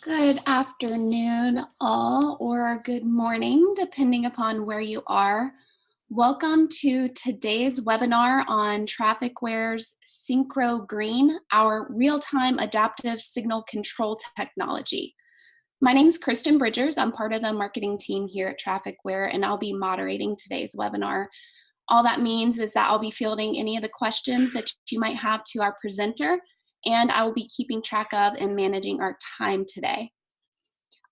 Good afternoon, all, or good morning, depending upon where you are. Welcome to today's webinar on Trafficware's SynchroGreen, our real-time adaptive signal control technology. My name is Kristen Bridgers. I'm part of the marketing team here at Trafficware, and I'll be moderating today's webinar. All that means is that I'll be fielding any of the questions that you might have to our presenter, and I will be keeping track of and managing our time today.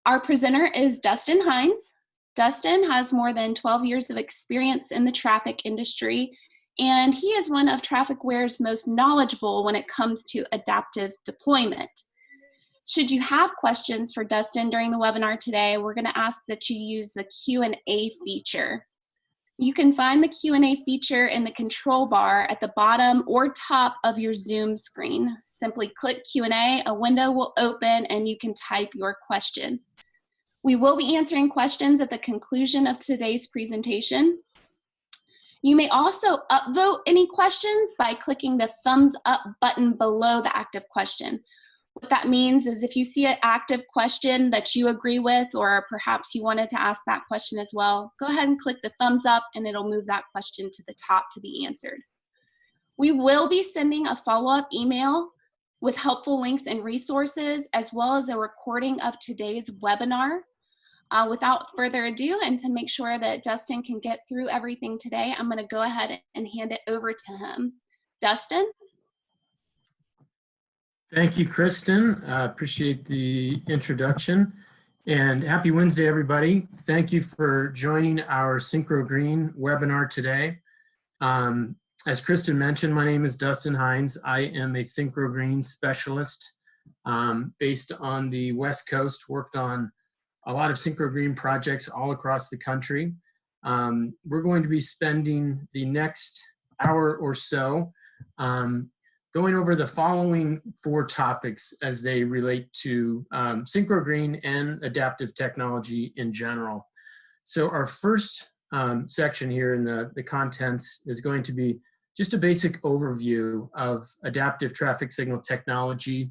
Our presenter is Dustin Hines. Dustin has more than 12 years of experience in the traffic industry, and he is one of Trafficware's most knowledgeable when it comes to adaptive deployment. Should you have questions for Dustin during the webinar today, we're going to ask that you use the Q&A feature. You can find the Q&A feature in the control bar at the bottom or top of your Zoom screen. Simply click Q&A, a window will open, and you can type your question. We will be answering questions at the conclusion of today's presentation. You may also upvote any questions by clicking the thumbs up button below the active question. What that means is if you see an active question that you agree with, or perhaps you wanted to ask that question as well, go ahead and click the thumbs up and it'll move that question to the top to be answered. We will be sending a follow-up email with helpful links and resources, as well as a recording of today's webinar. Without further ado, and to make sure that Dustin can get through everything today, I'm going to go ahead and hand it over to him. Dustin? Thank you, Kristen. Appreciate the introduction. And happy Wednesday, everybody. Thank you for joining our SynchroGreen webinar today. As Kristen mentioned, my name is Dustin Hines. I am a SynchroGreen specialist based on the West Coast, worked on a lot of SynchroGreen projects all across the country. We're going to be spending the next hour or so going over the following 4 topics as they relate to SynchroGreen and adaptive technology in general. So our first section here in the contents is going to be just a basic overview of adaptive traffic signal technology.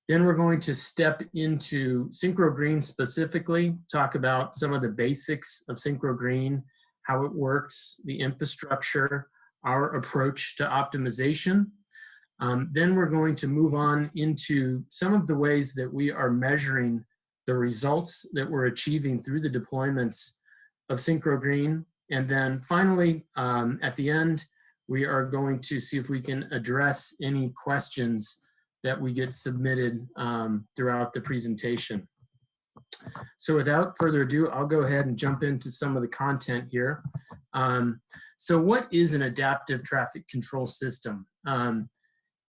Then we're going to step into SynchroGreen specifically, talk about some of the basics of SynchroGreen, how it works, the infrastructure, our approach to optimization. Then we're going to move on into some of the ways that we are measuring the results that we're achieving through the deployments of SynchroGreen. And then finally, at the end, we are going to see if we can address any questions that we get submitted throughout the presentation. So without further ado, I'll go ahead and jump into some of the content here. So what is an adaptive traffic control system?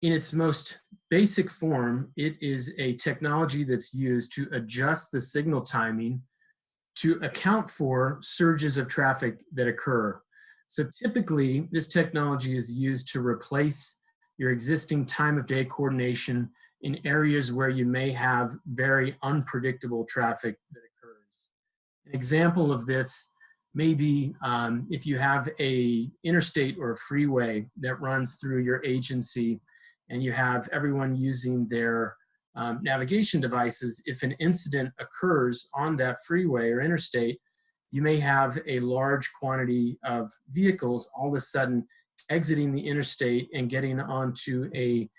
In its most basic form, it is a technology that's used to adjust the signal timing to account for surges of traffic that occur. So typically, this technology is used to replace your existing time of day coordination in areas where you may have very unpredictable traffic that occurs. An example of this may be if you have an interstate or a freeway that runs through your agency and you have everyone using their navigation devices. If an incident occurs on that freeway or interstate, you may have a large quantity of vehicles all of a sudden exiting the interstate and getting onto a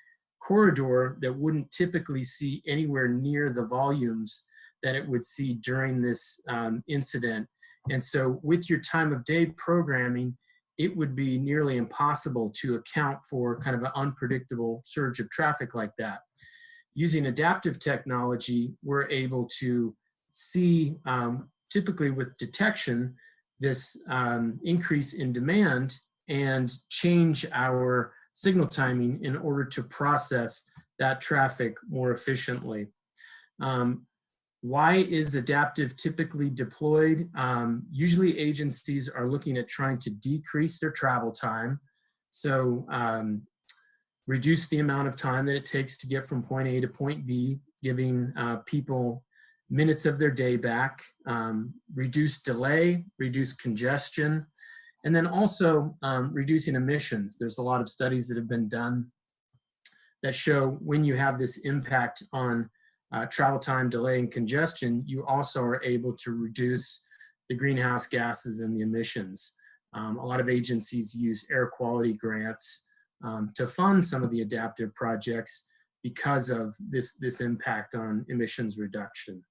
corridor that wouldn't typically see anywhere near the volumes that it would see during this incident. And so with your time of day programming, it would be nearly impossible to account for kind of an unpredictable surge of traffic like that. Using adaptive technology, we're able to see, typically with detection, this increase in demand and change our signal timing in order to process that traffic more efficiently. Why is adaptive typically deployed? Usually agencies are looking at trying to decrease their travel time. So reduce the amount of time that it takes to get from point A to point B, giving people minutes of their day back, reduce delay, reduce congestion, and then also reducing emissions. There's a lot of studies that have been done that show when you have this impact on travel time, delay, and congestion, you also are able to reduce the greenhouse gases and the emissions. A lot of agencies use air quality grants to fund some of the adaptive projects because of this impact on emissions reduction.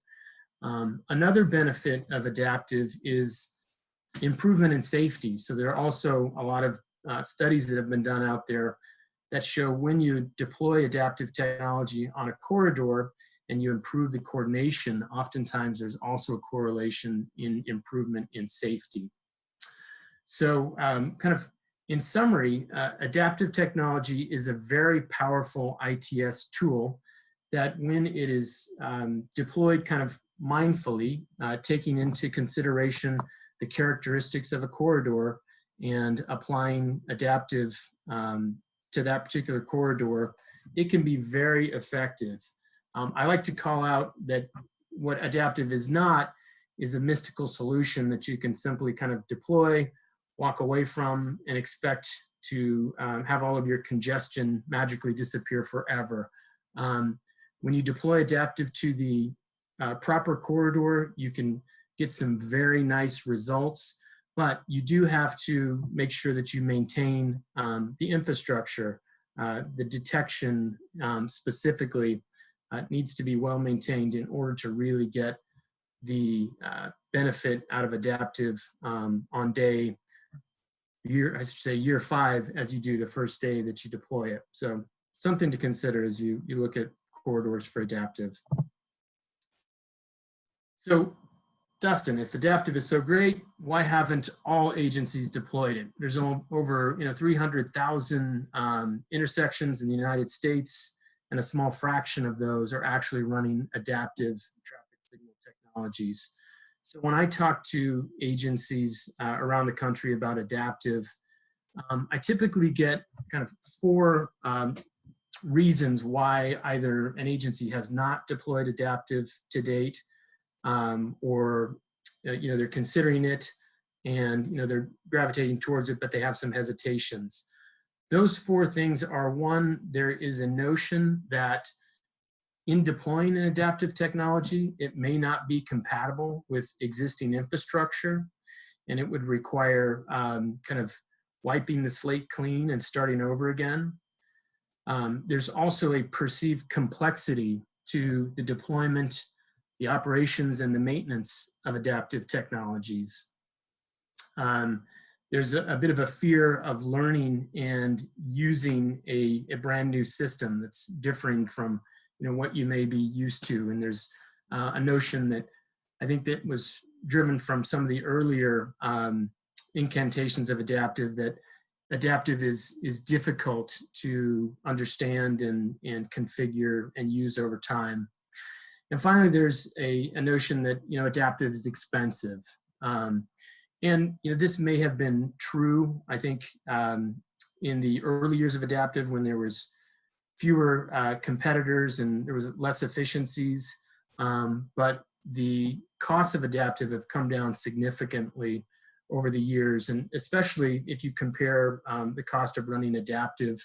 Another benefit of adaptive is improvement in safety. So there are also a lot of studies that have been done out there that show when you deploy adaptive technology on a corridor and you improve the coordination, oftentimes there's also a correlation in improvement in safety. So kind of in summary, adaptive technology is a very powerful ITS tool that when it is deployed kind of mindfully, taking into consideration the characteristics of a corridor and applying adaptive to that particular corridor, it can be very effective. I like to call out that what adaptive is not is a mystical solution that you can simply kind of deploy, walk away from, and expect to have all of your congestion magically disappear forever. When you deploy adaptive to the proper corridor, you can get some very nice results, but you do have to make sure that you maintain the infrastructure, the detection specifically needs to be well maintained in order to really get the benefit out of adaptive on year 5 as you do the first day that you deploy it. So something to consider as you look at corridors for adaptive. So Dustin, if adaptive is so great, why haven't all agencies deployed it? There's over 300,000 intersections in the United States, and a small fraction of those are actually running adaptive traffic signal technologies. So when I talk to agencies around the country about adaptive, I typically get kind of 4 reasons why either an agency has not deployed adaptive to date, or they're considering it and they're gravitating towards it, but they have some hesitations. Those 4 things are: 1, there is a notion that in deploying an adaptive technology, it may not be compatible with existing infrastructure, and it would require kind of wiping the slate clean and starting over again. There's also a perceived complexity to the deployment, the operations, and the maintenance of adaptive technologies. There's a bit of a fear of learning and using a brand new system that's differing from what you may be used to. And there's a notion that I think that was driven from some of the earlier incantations of adaptive, that adaptive is difficult to understand and configure and use over time. And finally, there's a notion that adaptive is expensive. And this may have been true, I think, in the early years of adaptive, when there was fewer competitors and there was less efficiencies. But the costs of adaptive have come down significantly over the years, and especially if you compare the cost of running adaptive,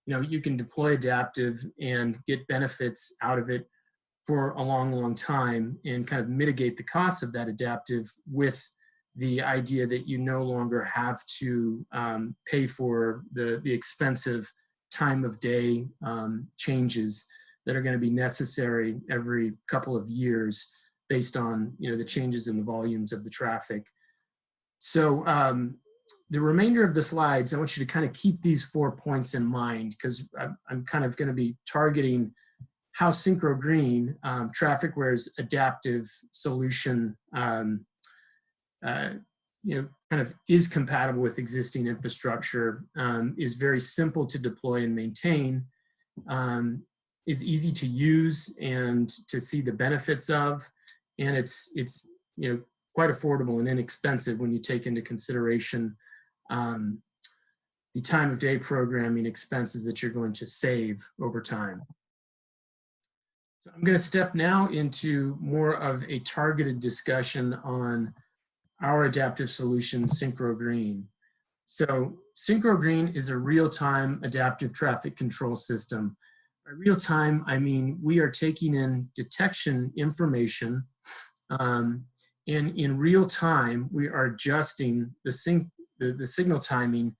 you can deploy adaptive and get benefits out of it for a long, long time and kind of mitigate the costs of that adaptive with the idea that you no longer have to pay for the expensive time of day changes that are going to be necessary every couple of years based on the changes in the volumes of the traffic. So the remainder of the slides, I want you to kind of keep these 4 points in mind, because I'm kind of going to be targeting how SynchroGreen, Trafficware's adaptive solution, kind of is compatible with existing infrastructure, is very simple to deploy and maintain, is easy to use and to see the benefits of, and it's quite affordable and inexpensive when you take into consideration the time of day programming expenses that you're going to save over time. So I'm going to step now into more of a targeted discussion on our adaptive solution, SynchroGreen. So SynchroGreen is a real-time adaptive traffic control system By real time, I mean we are taking in detection information, and in real time, we are adjusting the signal timing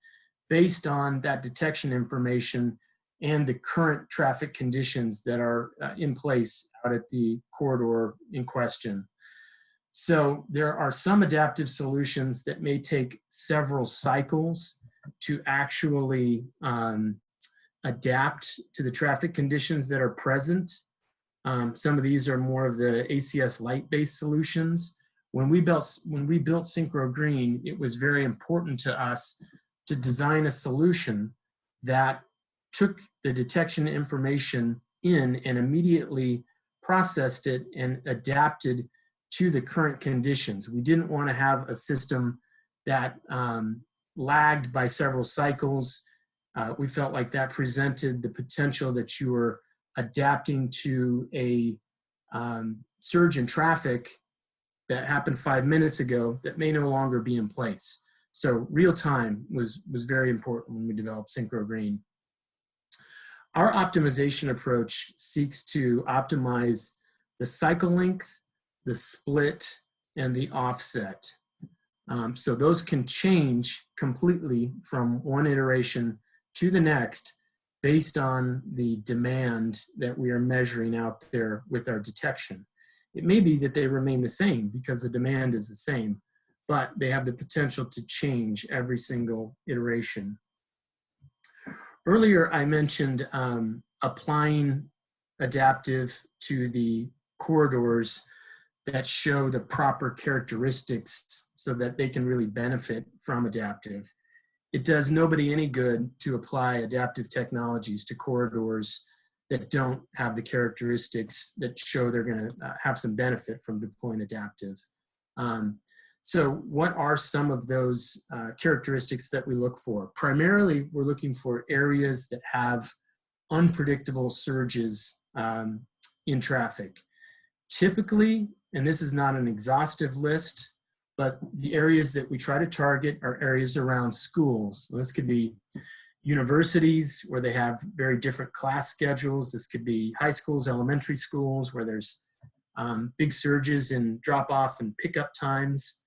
based on that detection information and the current traffic conditions that are in place out at the corridor in question. So there are some adaptive solutions that may take several cycles to actually adapt to the traffic conditions that are present. Some of these are more of the ATCS light-based solutions. When we built SynchroGreen, it was very important to us to design a solution that took the detection information in and immediately processed it and adapted to the current conditions. We didn't want to have a system that lagged by several cycles. We felt like that presented the potential that you were adapting to a surge in traffic that happened 5 minutes ago that may no longer be in place. So real time was very important when we developed SynchroGreen. Our optimization approach seeks to optimize the cycle length, the split, and the offset. So those can change completely from one iteration to the next based on the demand that we are measuring out there with our detection. It may be that they remain the same because the demand is the same, but they have the potential to change every single iteration. Earlier, I mentioned applying adaptive to the corridors that show the proper characteristics so that they can really benefit from adaptive. It does nobody any good to apply adaptive technologies to corridors that don't have the characteristics that show they're going to have some benefit from deploying adaptive. So what are some of those characteristics that we look for? Primarily, we're looking for areas that have unpredictable surges in traffic. Typically, and this is not an exhaustive list, but the areas that we try to target are areas around schools. So this could be universities where they have very different class schedules. This could be high schools, elementary schools where there's big surges in drop-off and pickup times.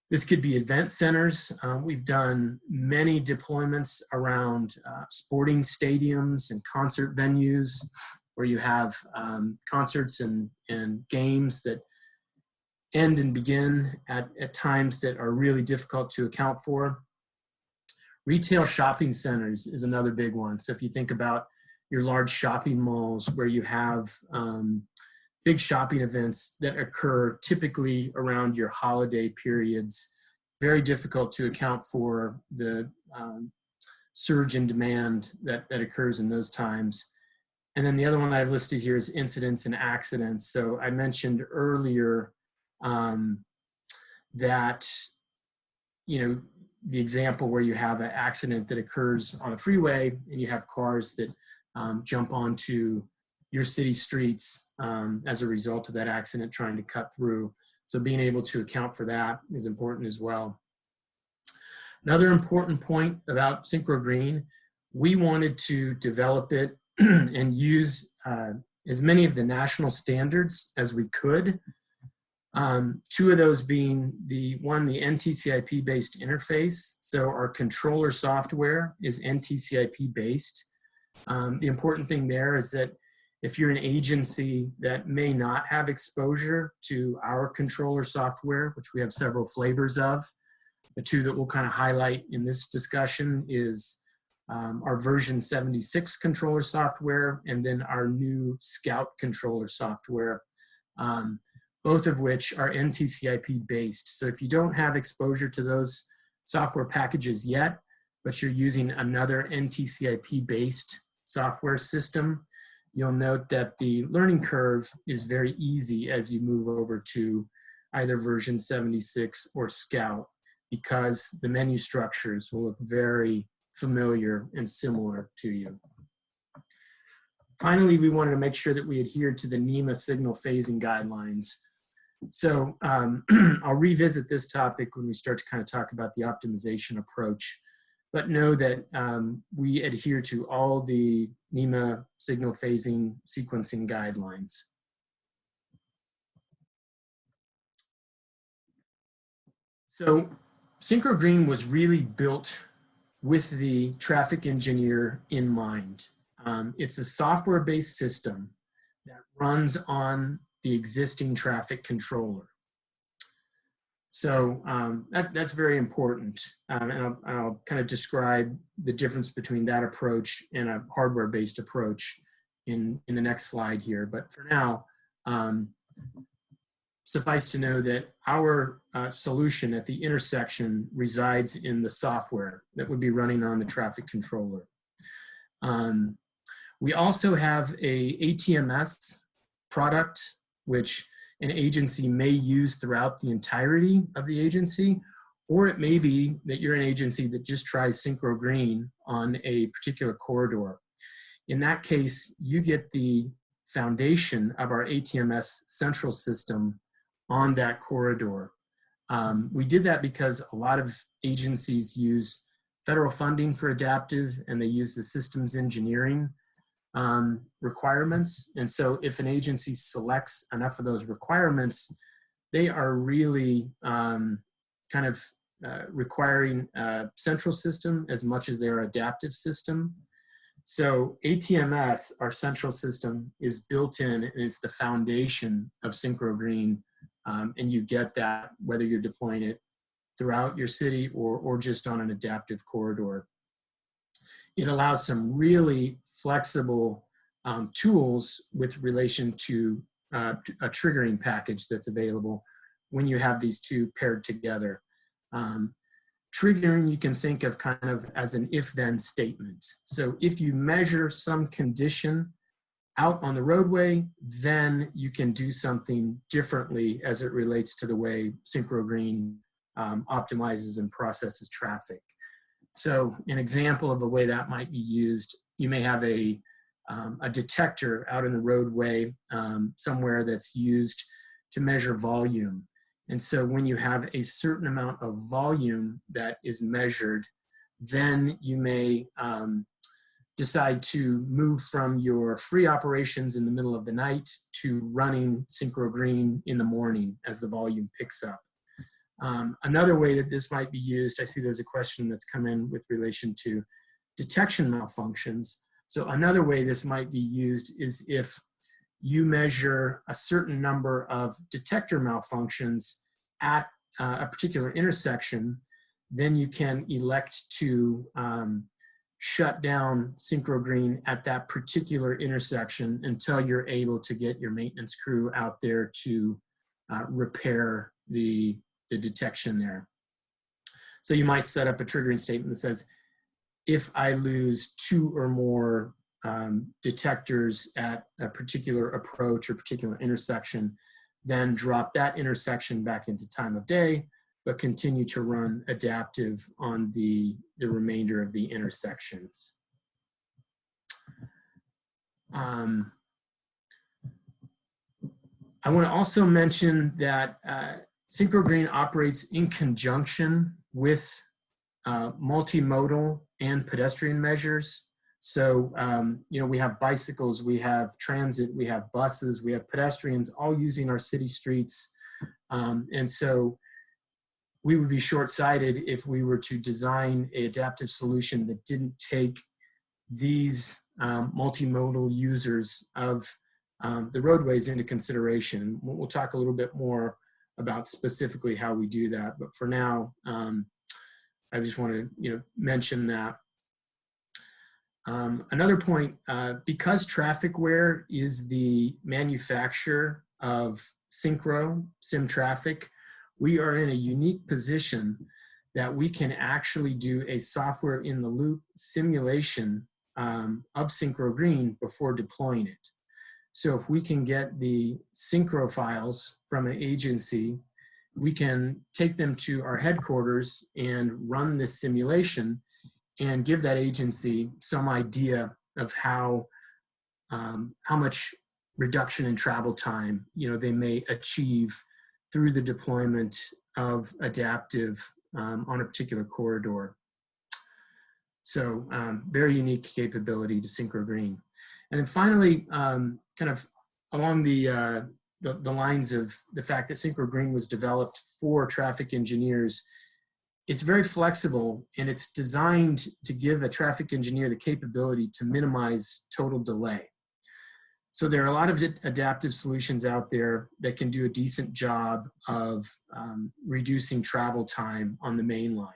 This could be event centers. We've done many deployments around sporting stadiums and concert venues where you have concerts and games that end and begin at times that are really difficult to account for. Retail shopping centers is another big one. So if you think about your large shopping malls where you have big shopping events that occur typically around your holiday periods, very difficult to account for the surge in demand that occurs in those times. And then the other one I've listed here is incidents and accidents. So I mentioned earlier that, the example where you have an accident that occurs on a freeway and you have cars that jump onto your city streets as a result of that accident trying to cut through. So being able to account for that is important as well. Another important point about SynchroGreen, we wanted to develop it and use as many of the national standards as we could. Two of those being the NTCIP-based interface. So our controller software is NTCIP-based. The important thing there is that if you're an agency that may not have exposure to our controller software, which we have several flavors of, the two that we'll kind of highlight in this discussion is our version 76 controller software and then our new Scout controller software, both of which are NTCIP based. So if you don't have exposure to those software packages yet, but you're using another NTCIP based software system, you'll note that the learning curve is very easy as you move over to either version 76 or Scout, because the menu structures will look very familiar and similar to you. Finally, we wanted to make sure that we adhered to the NEMA signal phasing guidelines. So I'll revisit this topic when we start to kind of talk about the optimization approach. but know that we adhere to all the NEMA signal phasing sequencing guidelines. So SynchroGreen was really built with the traffic engineer in mind. It's a software-based system that runs on the existing traffic controller. So that's very important. And I'll kind of describe the difference between that approach and a hardware-based approach in the next slide here. But for now, suffice to know that our solution at the intersection resides in the software that would be running on the traffic controller. We also have a ATMS product, which an agency may use throughout the entirety of the agency, or it may be that you're an agency that just tries SynchroGreen on a particular corridor. In that case, you get the foundation of our ATMS central system on that corridor. We did that because a lot of agencies use federal funding for adaptive, and they use the systems engineering requirements. And so if an agency selects enough of those requirements, they are really requiring a central system as much as their adaptive system. So ATMS, our central system, is built in, and it's the foundation of SynchroGreen. And you get that whether you're deploying it throughout your city or just on an adaptive corridor. It allows some really flexible tools with relation to a triggering package that's available when you have these two paired together. Triggering you can think of kind of as an if-then statement. So if you measure some condition out on the roadway, then you can do something differently as it relates to the way SynchroGreen optimizes and processes traffic. So an example of the way that might be used, you may have a detector out in the roadway somewhere that's used to measure volume. And so when you have a certain amount of volume that is measured, then you may decide to move from your free operations in the middle of the night to running SynchroGreen in the morning as the volume picks up. Another way that this might be used, I see there's a question that's come in with relation to detection malfunctions. So another way this might be used is if you measure a certain number of detector malfunctions at a particular intersection, then you can elect to shut down SynchroGreen at that particular intersection until you're able to get your maintenance crew out there to repair the detection there. So you might set up a triggering statement that says, if I lose 2 or more detectors at a particular approach or particular intersection, then drop that intersection back into time of day, but continue to run adaptive on the remainder of the intersections. I want to also mention that SynchroGreen operates in conjunction with multimodal and pedestrian measures. So, we have bicycles, we have transit, we have buses, we have pedestrians all using our city streets. And so we would be short-sighted if we were to design an adaptive solution that didn't take these multimodal users of the roadways into consideration. We'll talk a little bit more about specifically how we do that, but for now, I just want to mention that. Another point, because Trafficware is the manufacturer of Sim Traffic, we are in a unique position that we can actually do a software in the loop simulation of SynchroGreen before deploying it. So if we can get the synchro files from an agency, we can take them to our headquarters and run this simulation and give that agency some idea of how much reduction in travel time they may achieve through the deployment of adaptive on a particular corridor. So very unique capability to SynchroGreen. And then finally, kind of along the lines of the fact that SynchroGreen was developed for traffic engineers, it's very flexible and it's designed to give a traffic engineer the capability to minimize total delay. So there are a lot of adaptive solutions out there that can do a decent job of reducing travel time on the main line.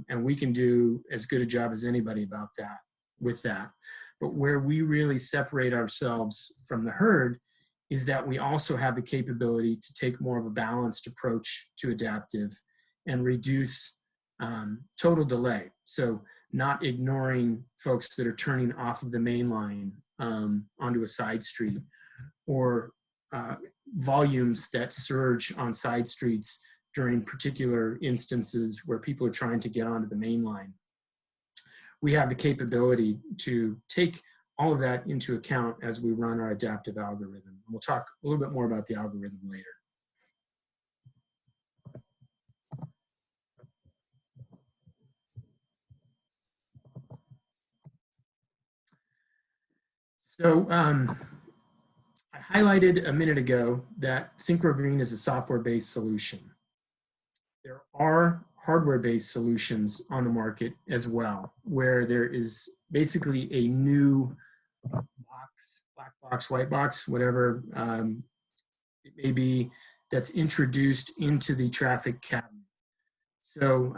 And we can do as good a job as anybody about that, with that. But where we really separate ourselves from the herd is that we also have the capability to take more of a balanced approach to adaptive and reduce total delay. So not ignoring folks that are turning off of the main line onto a side street, or volumes that surge on side streets during particular instances where people are trying to get onto the main line. We have the capability to take all of that into account as we run our adaptive algorithm. We'll talk a little bit more about the algorithm later. So I highlighted a minute ago that SynchroGreen is a software-based solution. There are hardware-based solutions on the market as well, where there is basically a new box, black box, white box, whatever it may be, that's introduced into the traffic cabinet. So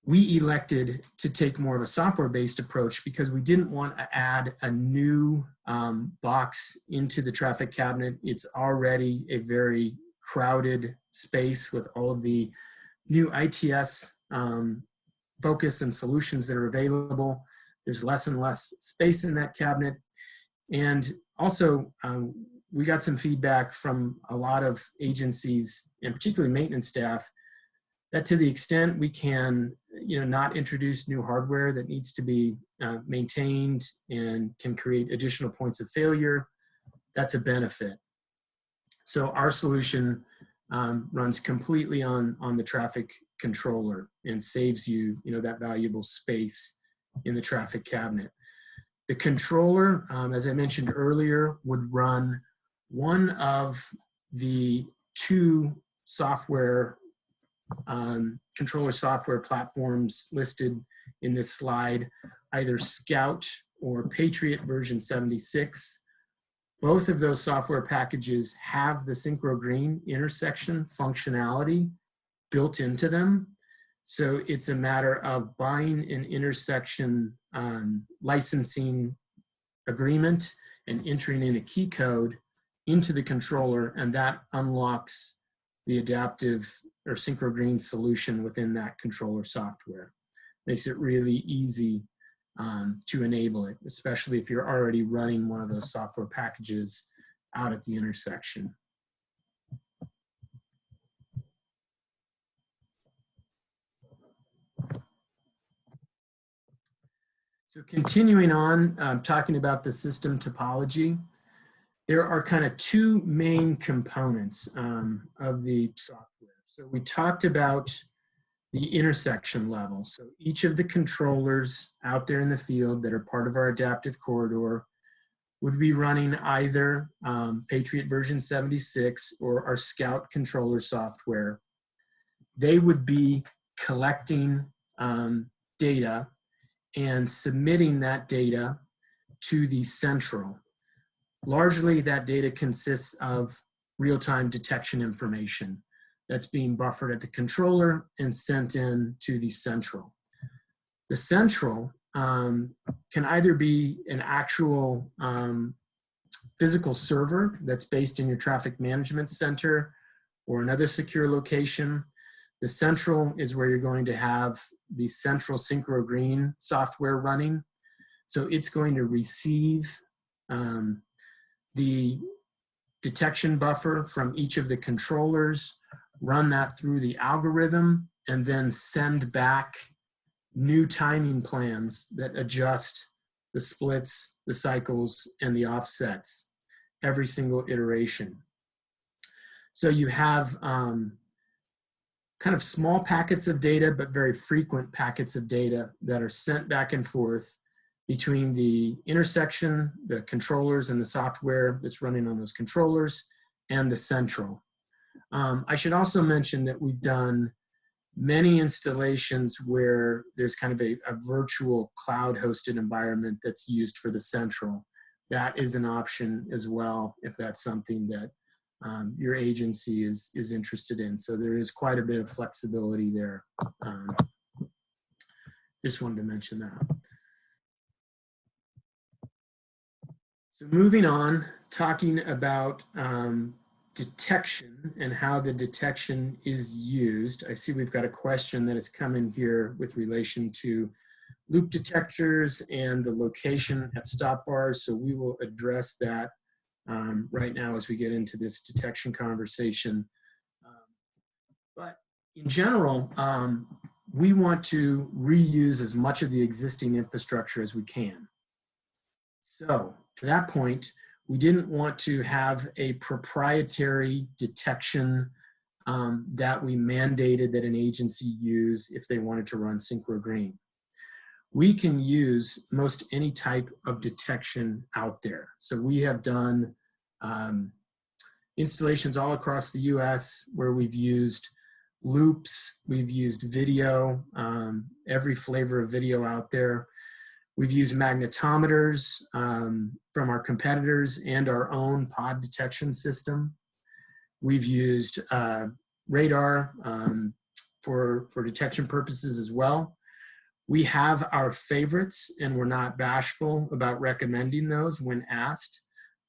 we elected to take more of a software-based approach because we didn't want to add a new box into the traffic cabinet. It's already a very crowded space with all of the new ATCS focus and solutions that are available. There's less and less space in that cabinet. And also, we got some feedback from a lot of agencies, and particularly maintenance staff, that to the extent we can, not introduce new hardware that needs to be maintained and can create additional points of failure, that's a benefit. So our solution runs completely on the traffic controller and saves you, that valuable space in the traffic cabinet. The controller, as I mentioned earlier, would run one of the two software controller software platforms listed in this slide, either Scout or Patriot version 76. Both of those software packages have the SynchroGreen intersection functionality built into them. So it's a matter of buying an intersection licensing agreement and entering in a key code into the controller, and that unlocks the adaptive or SynchroGreen solution within that controller software. Makes it really easy to enable it, especially if you're already running one of those software packages out at the intersection. So continuing on, talking about the system topology, there are kind of two main components of the software. So we talked about the intersection level. So each of the controllers out there in the field that are part of our adaptive corridor would be running either Patriot version 76 or our Scout controller software. They would be collecting data and submitting that data to the central. Largely, that data consists of real-time detection information that's being buffered at the controller and sent in to the central. The central can either be an actual physical server that's based in your traffic management center or another secure location. The central is where you're going to have the central SynchroGreen software running. So it's going to receive the detection buffer from each of the controllers, run that through the algorithm, and then send back new timing plans that adjust the splits, the cycles, and the offsets every single iteration. So you have kind of small packets of data, but very frequent packets of data that are sent back and forth between the intersection, the controllers and the software that's running on those controllers, and the central. I should also mention that we've done many installations where there's kind of a virtual cloud-hosted environment that's used for the central. That is an option as well, if that's something that your agency is interested in. So there is quite a bit of flexibility there. Just wanted to mention that. So moving on, talking about detection and how the detection is used. I see we've got a question that has come in here with relation to loop detectors and the location at stop bars. So we will address that right now as we get into this detection conversation. But in general, we want to reuse as much of the existing infrastructure as we can. So to that point, we didn't want to have a proprietary detection that we mandated that an agency use if they wanted to run SynchroGreen. We can use most any type of detection out there. So we have done installations all across the US where we've used loops, we've used video, every flavor of video out there. We've used magnetometers from our competitors and our own pod detection system. We've used radar for detection purposes as well. We have our favorites, and we're not bashful about recommending those when asked,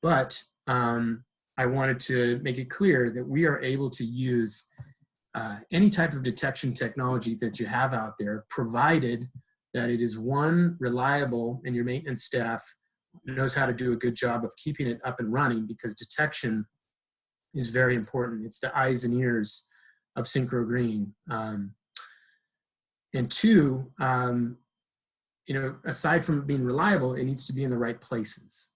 but I wanted to make it clear that we are able to use any type of detection technology that you have out there, provided that it is, one, reliable, and your maintenance staff knows how to do a good job of keeping it up and running, because detection is very important. It's the eyes and ears of SynchroGreen. And two, aside from being reliable, it needs to be in the right places.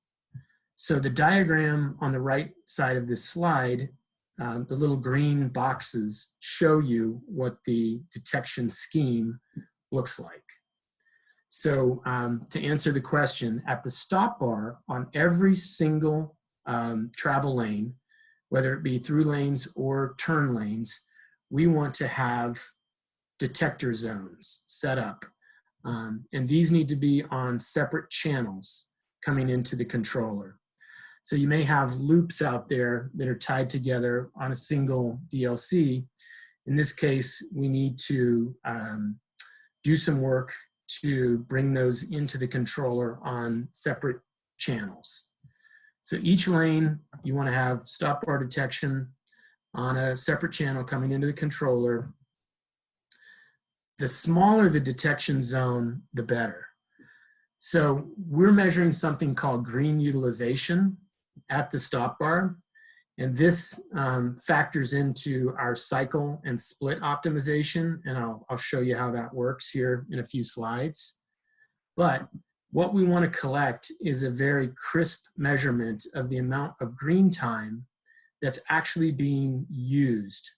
So the diagram on the right side of this slide, the little green boxes show you what the detection scheme looks like. So to answer the question, at the stop bar on every single travel lane, whether it be through lanes or turn lanes, we want to have detector zones set up. And these need to be on separate channels coming into the controller. So you may have loops out there that are tied together on a single DLC. In this case, we need to do some work to bring those into the controller on separate channels. So each lane, you want to have stop bar detection on a separate channel coming into the controller. The smaller the detection zone, the better. So we're measuring something called green utilization at the stop bar, and this factors into our cycle and split optimization, and I'll show you how that works here in a few slides. But what we want to collect is a very crisp measurement of the amount of green time that's actually being used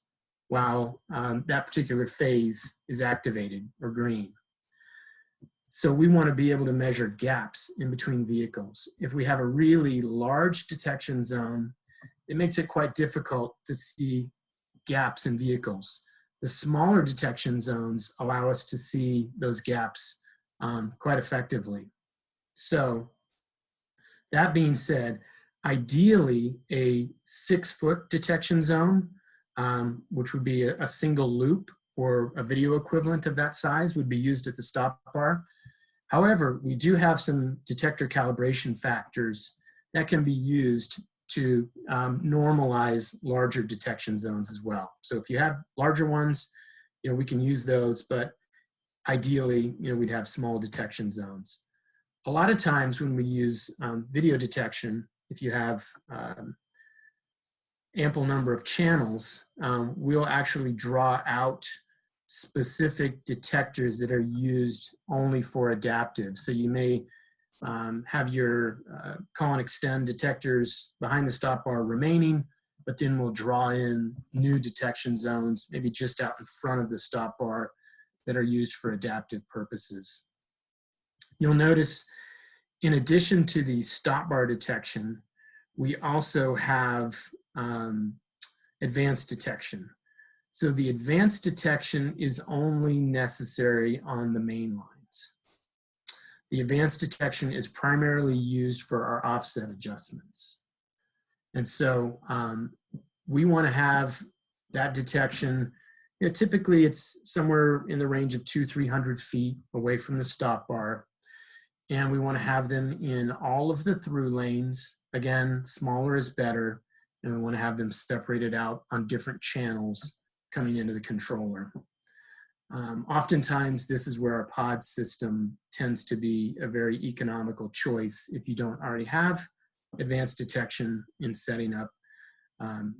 while that particular phase is activated or green. So we want to be able to measure gaps in between vehicles. If we have a really large detection zone, it makes it quite difficult to see gaps in vehicles. The smaller detection zones allow us to see those gaps quite effectively. So that being said, ideally a 6-foot detection zone, which would be a single loop or a video equivalent of that size, would be used at the stop bar. However, we do have some detector calibration factors that can be used to normalize larger detection zones as well. So if you have larger ones, we can use those, but ideally, we'd have small detection zones. A lot of times when we use video detection, if you have ample number of channels, we'll actually draw out specific detectors that are used only for adaptive. So you may have your call and extend detectors behind the stop bar remaining, but then we'll draw in new detection zones, maybe just out in front of the stop bar, that are used for adaptive purposes. You'll notice, in addition to the stop bar detection, we also have advanced detection. So the advanced detection is only necessary on the main lines. The advanced detection is primarily used for our offset adjustments. And so we want to have that detection, you know, typically it's somewhere in the range of 200-300 feet away from the stop bar. And we want to have them in all of the through lanes. Again, smaller is better. And we want to have them separated out on different channels coming into the controller. Oftentimes, this is where our pod system tends to be a very economical choice if you don't already have advanced detection in setting up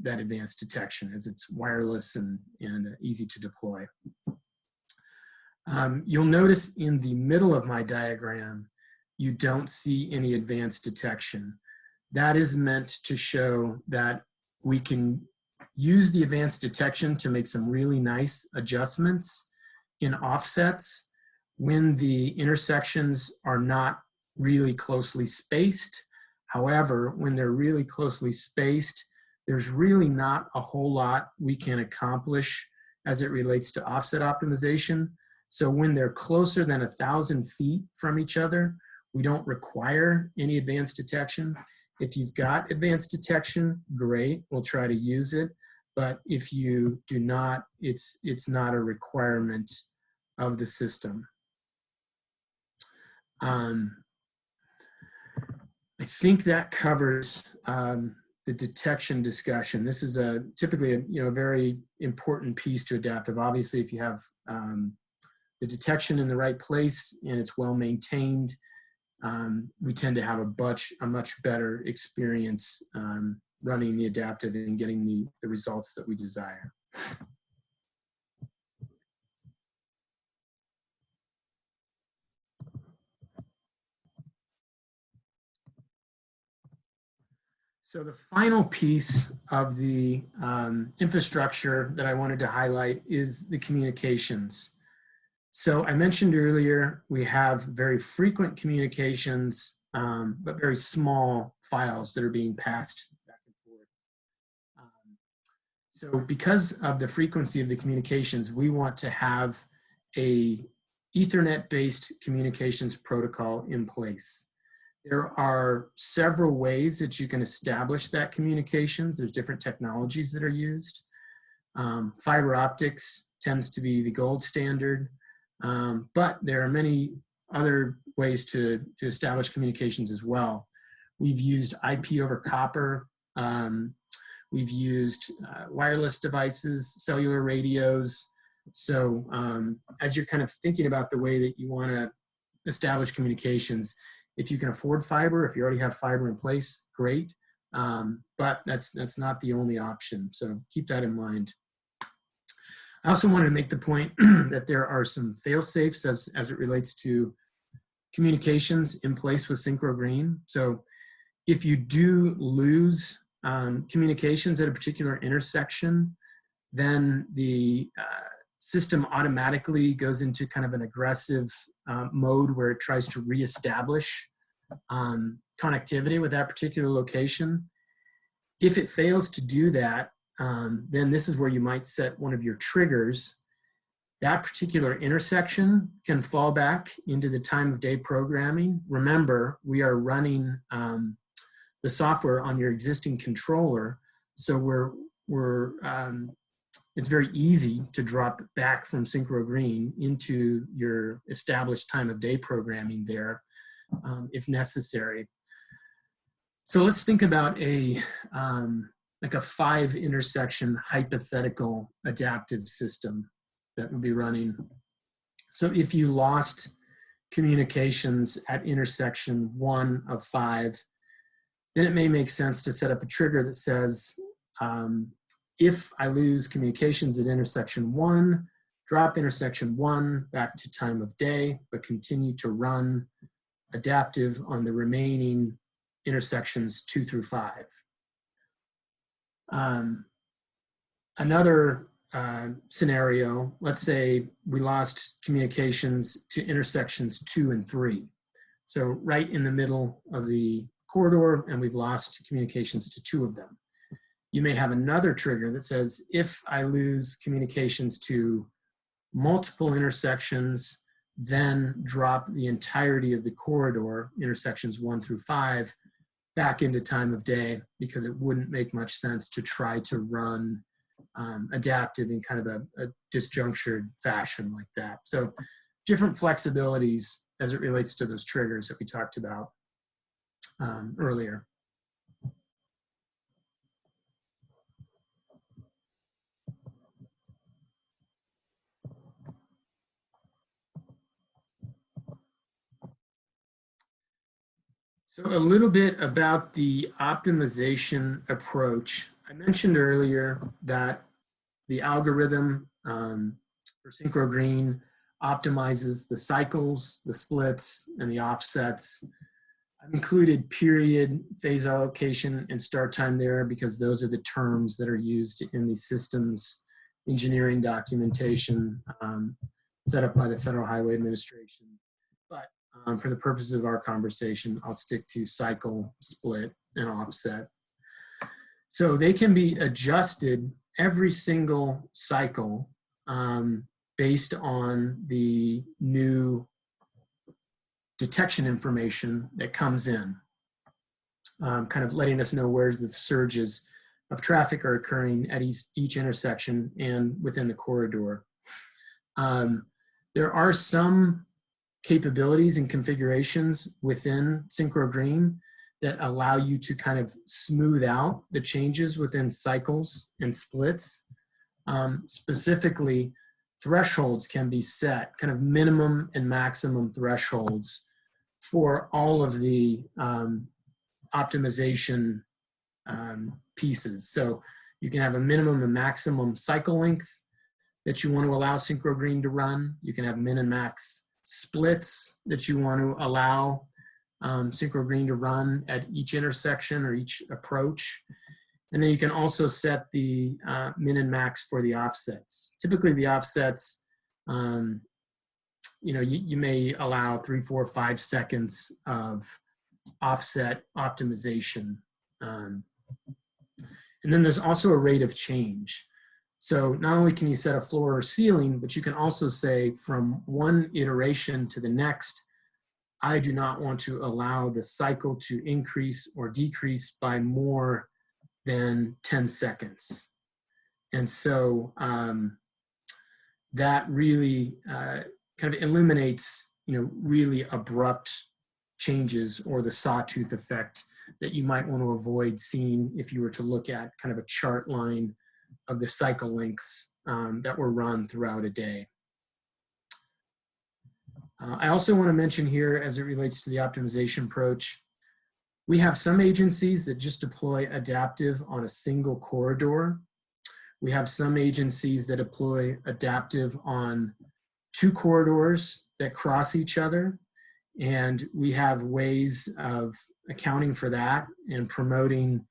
that advanced detection, as it's wireless and easy to deploy. You'll notice in the middle of my diagram, you don't see any advanced detection. That is meant to show that we can use the advanced detection to make some really nice adjustments in offsets when the intersections are not really closely spaced. However, when they're really closely spaced, there's really not a whole lot we can accomplish as it relates to offset optimization. So when they're closer than 1,000 feet from each other, we don't require any advanced detection. If you've got advanced detection, great, we'll try to use it. But if you do not, it's not a requirement of the system. I think that covers the detection discussion. This is typically a very important piece to adaptive. Obviously, if you have the detection in the right place and it's well maintained, we tend to have a much better experience running the adaptive and getting the results that we desire. So the final piece of the infrastructure that I wanted to highlight is the communications. So I mentioned earlier, we have very frequent communications, but very small files that are being passed back and forth. So because of the frequency of the communications, we want to have a Ethernet-based communications protocol in place. There are several ways that you can establish that communications. There's different technologies that are used. Fiber optics tends to be the gold standard, but there are many other ways to establish communications as well. We've used IP over copper. We've used wireless devices, cellular radios. So as you're kind of thinking about the way that you want to establish communications, if you can afford fiber, if you already have fiber in place, great. But that's not the only option. So keep that in mind. I also wanted to make the point that there are some fail-safes as it relates to communications in place with SynchroGreen. So if you do lose communications at a particular intersection, then the system automatically goes into kind of an aggressive mode where it tries to reestablish connectivity with that particular location. If it fails to do that, then this is where you might set one of your triggers. That particular intersection can fall back into the time of day programming. Remember, we are running the software on your existing controller, so it's very easy to drop back from SynchroGreen into your established time of day programming there if necessary. So let's think about like a 5 intersection hypothetical adaptive system that would be running. So if you lost communications at intersection 1 of 5, then it may make sense to set up a trigger that says, if I lose communications at intersection 1, drop intersection 1 back to time of day, but continue to run adaptive on the remaining intersections 2 through 5. Another scenario, let's say we lost communications to intersections 2 and 3. So right in the middle of the corridor, and we've lost communications to 2 of them. You may have another trigger that says, if I lose communications to multiple intersections, then drop the entirety of the corridor, intersections 1 through 5, back into time of day, because it wouldn't make much sense to try to run adaptive in kind of a disjunctured fashion like that. So different flexibilities as it relates to those triggers that we talked about earlier. So a little bit about the optimization approach. I mentioned earlier that the algorithm for SynchroGreen optimizes the cycles, the splits, and the offsets. I've included period, phase allocation, and start time there because those are the terms that are used in the systems engineering documentation set up by the Federal Highway Administration. But for the purposes of our conversation, I'll stick to cycle, split, and offset. So they can be adjusted every single cycle based on the new detection information that comes in, kind of letting us know where the surges of traffic are occurring at each intersection and within the corridor. There are some capabilities and configurations within SynchroGreen that allow you to kind of smooth out the changes within cycles and splits. Specifically, thresholds can be set, kind of minimum and maximum thresholds for all of the optimization pieces. So you can have a minimum and maximum cycle length that you want to allow SynchroGreen to run. You can have min and max splits that you want to allow SynchroGreen to run at each intersection or each approach. And then you can also set the min and max for the offsets. Typically the offsets, you may allow 3, 4, 5 seconds of offset optimization. And then there's also a rate of change. So not only can you set a floor or ceiling, but you can also say from one iteration to the next, I do not want to allow the cycle to increase or decrease by more than 10 seconds. And so that really kind of eliminates, really abrupt changes or the sawtooth effect that you might want to avoid seeing if you were to look at kind of a chart line of the cycle lengths that were run throughout a day. I also want to mention here, as it relates to the optimization approach, we have some agencies that just deploy adaptive on a single corridor. We have some agencies that deploy adaptive on 2 corridors that cross each other. And we have ways of accounting for that and promoting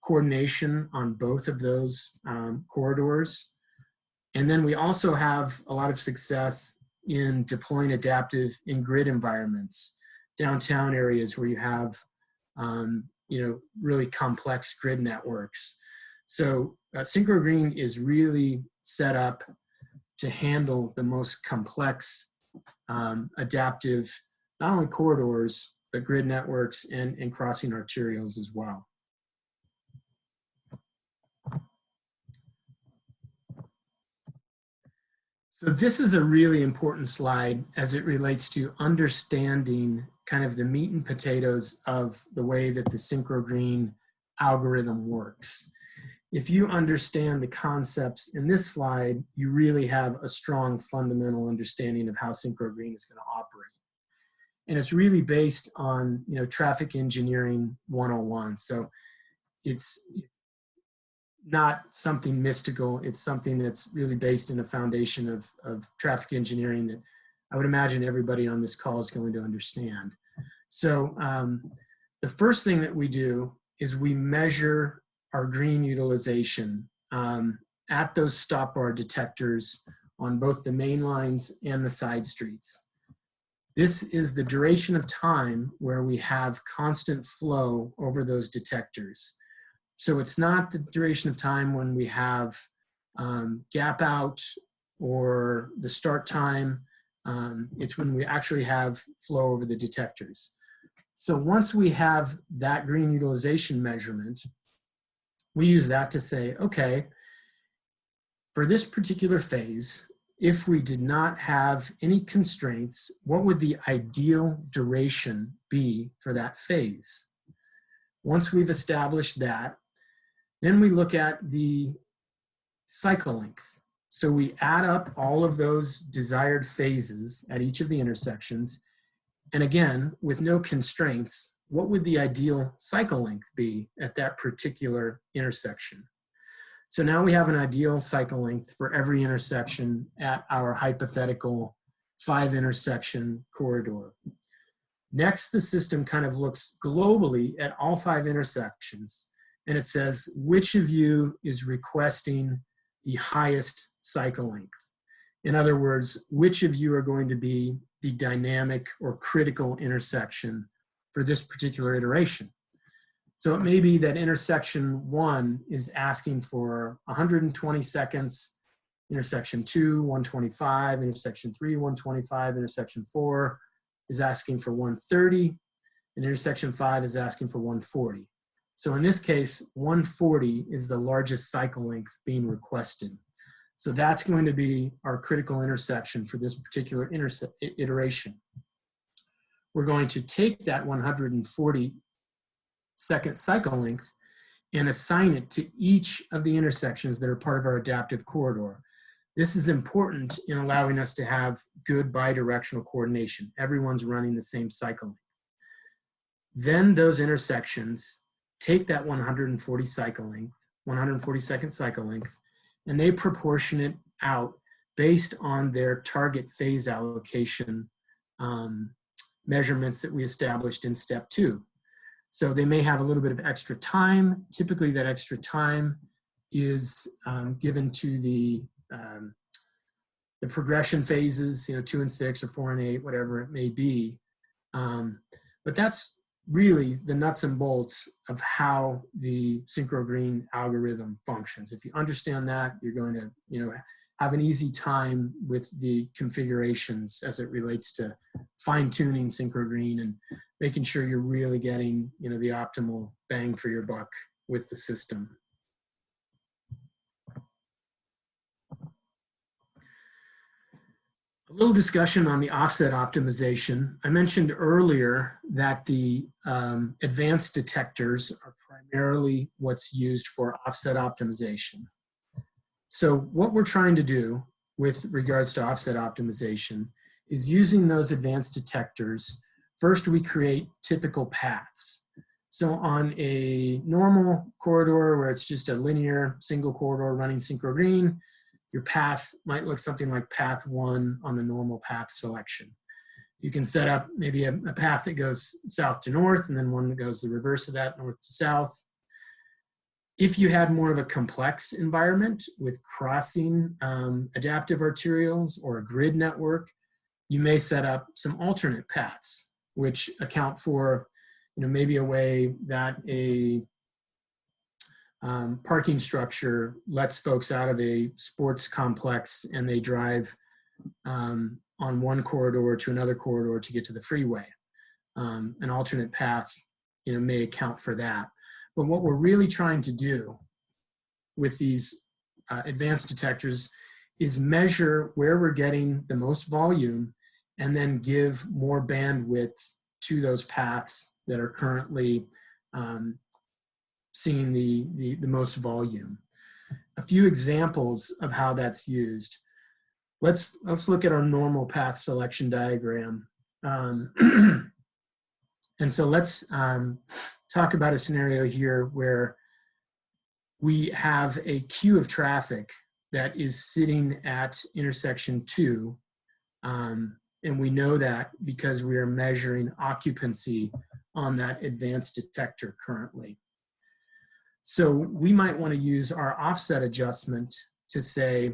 coordination on both of those corridors. And then we also have a lot of success in deploying adaptive in grid environments, downtown areas where you have really complex grid networks. So SynchroGreen is really set up to handle the most complex adaptive, not only corridors, but grid networks and crossing arterials as well. So this is a really important slide as it relates to understanding kind of the meat and potatoes of the way that the SynchroGreen algorithm works. If you understand the concepts in this slide, you really have a strong fundamental understanding of how SynchroGreen is going to operate. And it's really based on, traffic engineering 101. So it's not something mystical. It's something that's really based in a foundation of traffic engineering that I would imagine everybody on this call is going to understand. So the first thing that we do is we measure our green utilization at those stop bar detectors on both the main lines and the side streets. This is the duration of time where we have constant flow over those detectors. So it's not the duration of time when we have gap out or the start time. It's when we actually have flow over the detectors. So once we have that green utilization measurement, we use that to say, okay, for this particular phase, if we did not have any constraints, what would the ideal duration be for that phase? Once we've established that, then we look at the cycle length. So we add up all of those desired phases at each of the intersections. And again, with no constraints, what would the ideal cycle length be at that particular intersection? So now we have an ideal cycle length for every intersection at our hypothetical 5 intersection corridor. Next, the system kind of looks globally at all 5 intersections, and it says, which of you is requesting the highest cycle length? In other words, which of you are going to be the dynamic or critical intersection for this particular iteration? So it may be that intersection 1 is asking for 120 seconds, intersection 2, 125, intersection 3, 125, intersection 4 is asking for 130, and intersection 5 is asking for 140. So in this case, 140 is the largest cycle length being requested. So that's going to be our critical intersection for this particular iteration. We're going to take that 140 second cycle length and assign it to each of the intersections that are part of our adaptive corridor. This is important in allowing us to have good bidirectional coordination. Everyone's running the same cycle length. Then those intersections take that 140 cycle length, 140 second cycle length, and they proportion it out based on their target phase allocation measurements that we established in step 2. So they may have a little bit of extra time. Typically that extra time is given to the progression phases, 2 and 6 or 4 and 8, whatever it may be. But that's really the nuts and bolts of how the SynchroGreen algorithm functions. If you understand that, you're going to have an easy time with the configurations as it relates to fine-tuning SynchroGreen and making sure you're really getting the optimal bang for your buck with the system. A little discussion on the offset optimization. I mentioned earlier that the advanced detectors are primarily what's used for offset optimization. So what we're trying to do with regards to offset optimization is using those advanced detectors. First, we create typical paths. So on a normal corridor where it's just a linear single corridor running SynchroGreen, your path might look something like path 1 on the normal path selection. You can set up maybe a path that goes south to north and then one that goes the reverse of that, north to south. If you had more of a complex environment with crossing adaptive arterials or a grid network, you may set up some alternate paths, which account for maybe a way that a parking structure lets folks out of a sports complex and they drive on one corridor to another corridor to get to the freeway. An alternate path may account for that. But what we're really trying to do with these advanced detectors is measure where we're getting the most volume and then give more bandwidth to those paths that are currently seeing the most volume. A few examples of how that's used. Let's look at our normal path selection diagram. And so let's talk about a scenario here where we have a queue of traffic that is sitting at intersection 2. And we know that because we are measuring occupancy on that advanced detector currently. So we might want to use our offset adjustment to say,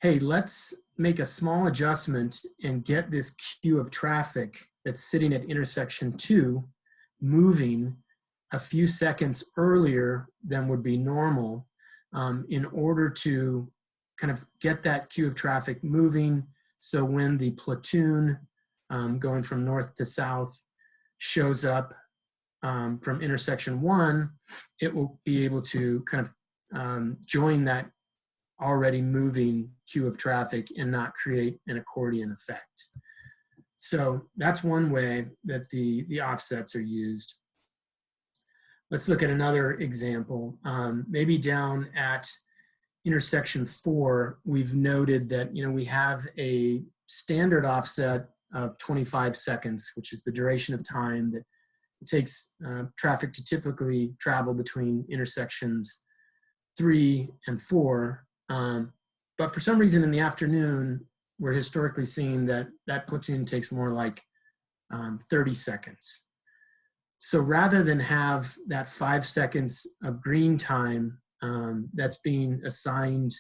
hey, let's make a small adjustment and get this queue of traffic that's sitting at intersection 2 moving a few seconds earlier than would be normal, in order to kind of get that queue of traffic moving. So when the platoon going from north to south shows up from intersection 1, it will be able to kind of join that already moving queue of traffic and not create an accordion effect. So that's one way that the offsets are used. Let's look at another example. Maybe down at intersection 4, we've noted that we have a standard offset of 25 seconds, which is the duration of time that it takes traffic to typically travel between intersections 3 and 4. But for some reason in the afternoon, we're historically seeing that that platoon takes more like 30 seconds. So rather than have that 5 seconds of green time that's being assigned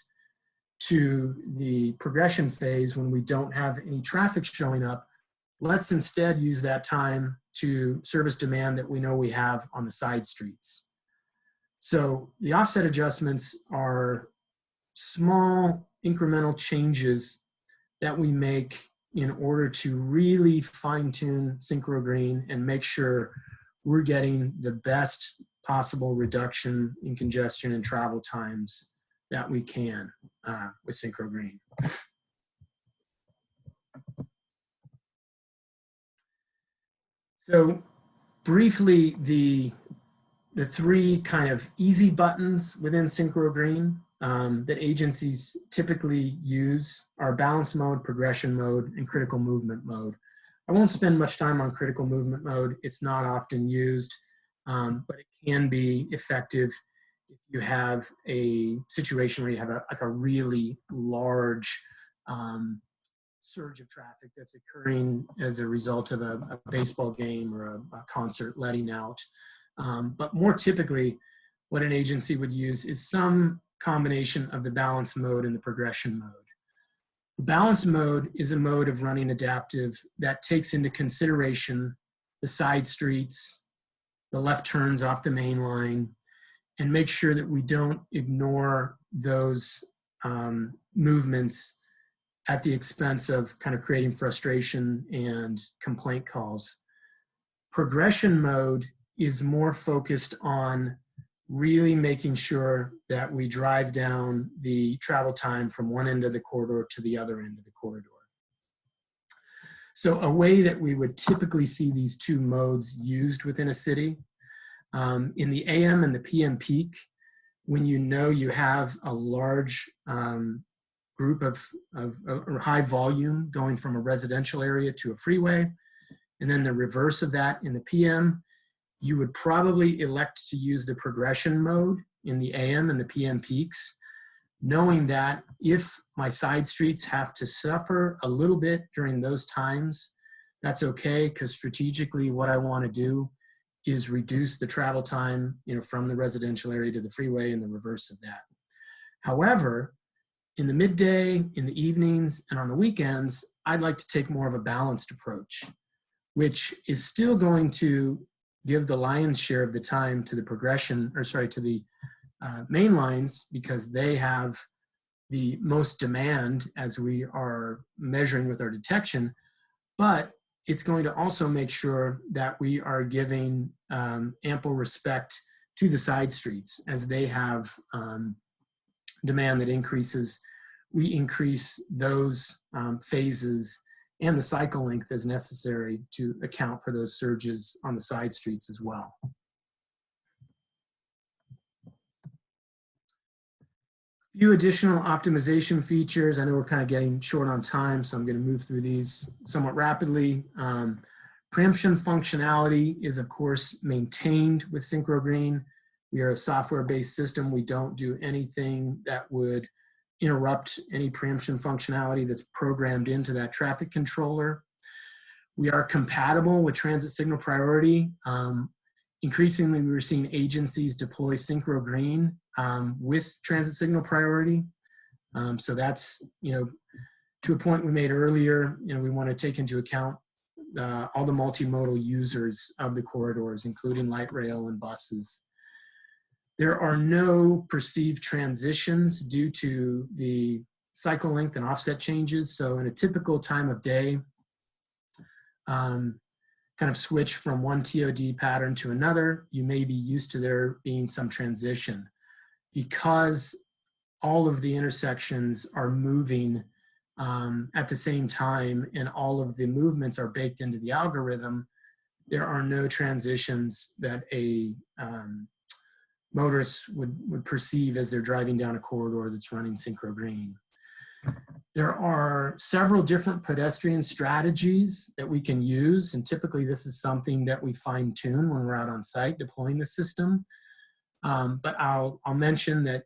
to the progression phase when we don't have any traffic showing up, let's instead use that time to service demand that we know we have on the side streets. So the offset adjustments are small incremental changes that we make in order to really fine-tune SynchroGreen and make sure we're getting the best possible reduction in congestion and travel times that we can with SynchroGreen. So briefly, the 3 kind of easy buttons within SynchroGreen that agencies typically use are balance mode, progression mode, and critical movement mode. I won't spend much time on critical movement mode. It's not often used, but it can be effective if you have a situation where you have a really large surge of traffic that's occurring as a result of a baseball game or a concert letting out. But more typically, what an agency would use is some combination of the balance mode and the progression mode. The balance mode is a mode of running adaptive that takes into consideration the side streets, the left turns off the main line, and make sure that we don't ignore those movements at the expense of kind of creating frustration and complaint calls. Progression mode is more focused on really making sure that we drive down the travel time from one end of the corridor to the other end of the corridor. So a way that we would typically see these 2 modes used within a city, in the AM and the PM peak, when you have a large group of or high volume going from a residential area to a freeway, and then the reverse of that in the PM, you would probably elect to use the progression mode in the AM and the PM peaks, knowing that if my side streets have to suffer a little bit during those times, that's okay, because strategically what I want to do is reduce the travel time from the residential area to the freeway and the reverse of that. However, in the midday, in the evenings, and on the weekends, I'd like to take more of a balanced approach, which is still going to give the lion's share of the time to the to the main lines, because they have the most demand as we are measuring with our detection, but it's going to also make sure that we are giving ample respect to the side streets as they have demand that increases. We increase those phases and the cycle length as necessary to account for those surges on the side streets as well. A few additional optimization features. I know we're kind of getting short on time, so I'm going to move through these somewhat rapidly. Preemption functionality is, of course, maintained with SynchroGreen. We are a software-based system. We don't do anything that would interrupt any preemption functionality that's programmed into that traffic controller. We are compatible with transit signal priority. Increasingly, we were seeing agencies deploy SynchroGreen with transit signal priority. So that's, to a point we made earlier, we want to take into account all the multimodal users of the corridors, including light rail and buses. There are no perceived transitions due to the cycle length and offset changes. So in a typical time of day, kind of switch from one TOD pattern to another, you may be used to there being some transition. Because all of the intersections are moving at the same time and all of the movements are baked into the algorithm, there are no transitions that a motorist would perceive as they're driving down a corridor that's running SynchroGreen. There are several different pedestrian strategies that we can use, and typically this is something that we fine-tune when we're out on site deploying the system. But I'll mention that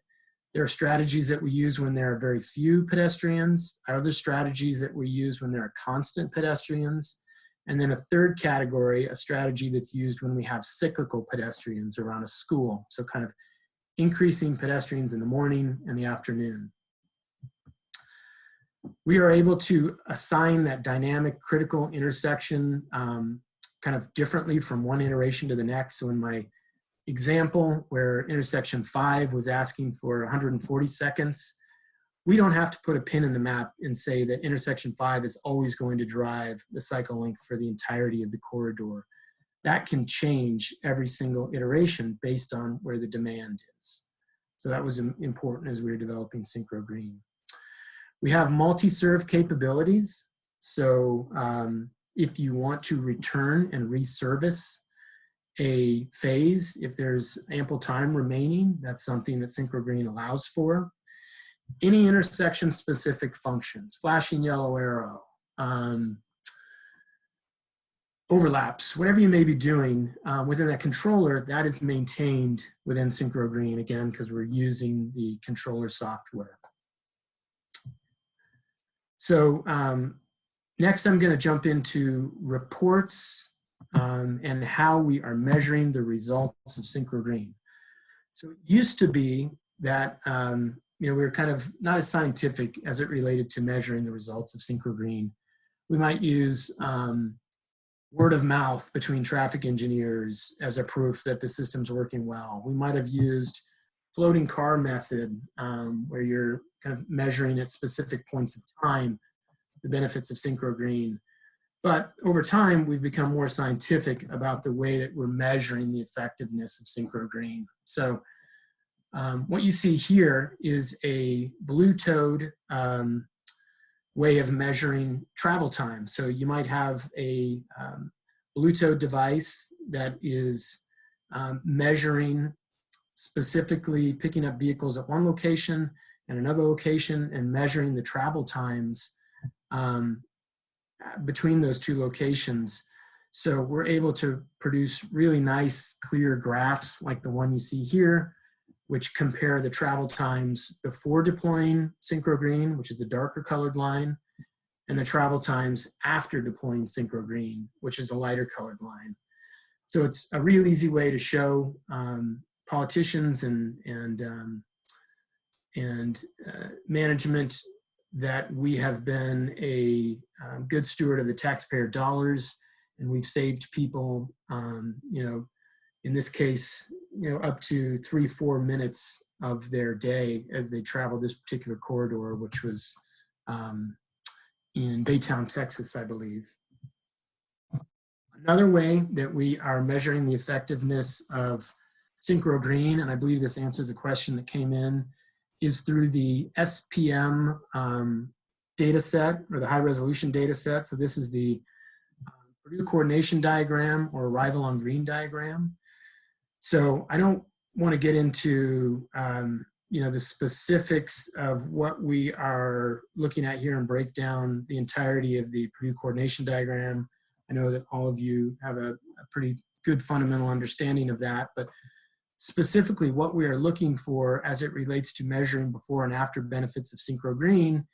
there are strategies that we use when there are very few pedestrians, other strategies that we use when there are constant pedestrians, and then a third category, a strategy that's used when we have cyclical pedestrians around a school. So kind of increasing pedestrians in the morning and the afternoon. We are able to assign that dynamic critical intersection kind of differently from one iteration to the next. So in my example where intersection 5 was asking for 140 seconds, we don't have to put a pin in the map and say that intersection 5 is always going to drive the cycle length for the entirety of the corridor. That can change every single iteration based on where the demand is. So that was important as we were developing SynchroGreen. We have multi-serve capabilities. So if you want to return and reservice a phase, if there's ample time remaining, that's something that SynchroGreen allows for. Any intersection-specific functions, flashing yellow arrow, overlaps, whatever you may be doing within that controller, that is maintained within SynchroGreen, again, because we're using the controller software. So next I'm going to jump into reports and how we are measuring the results of SynchroGreen. So it used to be that we were kind of not as scientific as it related to measuring the results of SynchroGreen. We might use word of mouth between traffic engineers as a proof that the system's working well. We might have used floating car method where you're kind of measuring at specific points of time the benefits of SynchroGreen. But over time, we've become more scientific about the way that we're measuring the effectiveness of SynchroGreen. So what you see here is a Blue-toed way of measuring travel time. So you might have a Blue-toed device that is measuring specifically picking up vehicles at one location and another location and measuring the travel times between those two locations. So we're able to produce really nice, clear graphs like the one you see here, which compare the travel times before deploying SynchroGreen, which is the darker colored line, and the travel times after deploying SynchroGreen, which is the lighter colored line. So it's a real easy way to show politicians and management that we have been a good steward of the taxpayer dollars, and we've saved people, in this case, up to 3-4 minutes of their day as they travel this particular corridor, which was in Baytown, Texas, I believe. Another way that we are measuring the effectiveness of SynchroGreen, and I believe this answers a question that came in, is through the SPM data set, or the high resolution data set. So this is the Purdue coordination diagram, or arrival on green diagram. So I don't want to get into the specifics of what we are looking at here and break down the entirety of the Purdue coordination diagram. I know that all of you have a pretty good fundamental understanding of that, but specifically what we are looking for as it relates to measuring before and after benefits of SynchroGreen